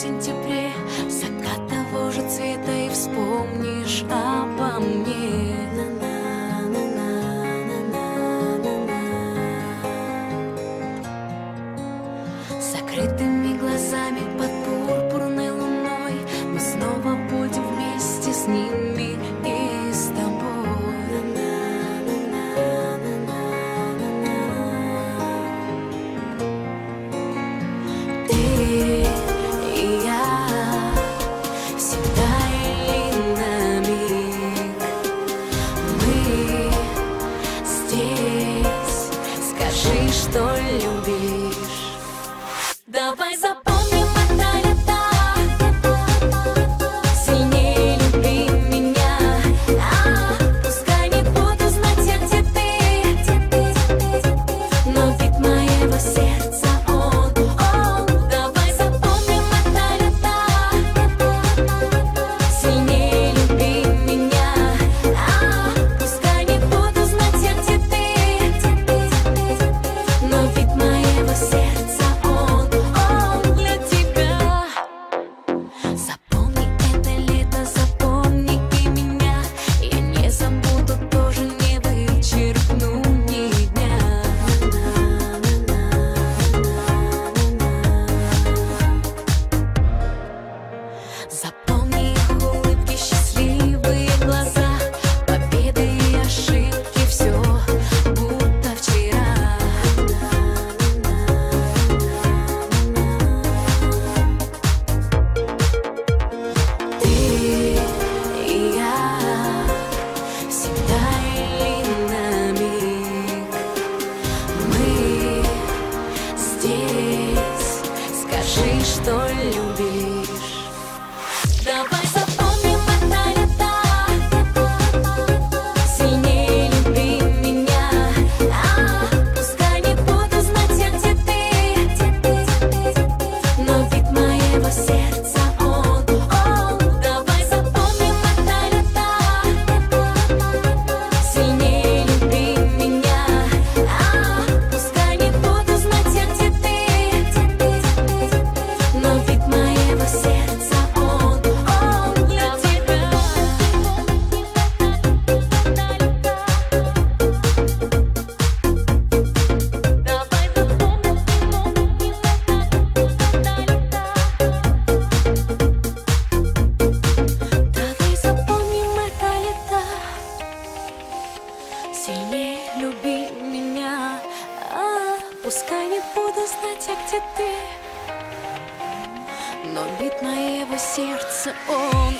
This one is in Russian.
сентябре, закат того же цвета, и вспомнишь обо мне. С закрытыми глазами под пурпурной луной мы снова будем вместе с ними и с тобой. Ты и я всегда или на миг. Мы здесь, скажи, что любишь. Давай запомним это лето, сильнее люби меня. Пускай не буду знать я, где ты, но вид моего сердца он. Давай запомним это лето, сильнее люби меня. Пускай не буду знать я, где ты, но вид моего сердца он. Для тебя запомни это лето, запомни и меня. Я не забуду, тоже не вычеркну ни дня. Запомни их улыбки, счастливые глаза, победы и ошибки, все будто вчера. Ты и я всегда или на миг. Мы здесь, скажи, что любишь. Давай запомним это лето, сильнее люби меня. Пускай не буду знать я, где ты, но вид моего сердца он. Давай запомним это лето, сильнее люби меня. Пускай не буду знать я, где ты, но вид моего сердца он для тебя. Давай запомним это лето, сильнее люби меня. Пускай не буду знать я, где ты, но бит моего сердца он.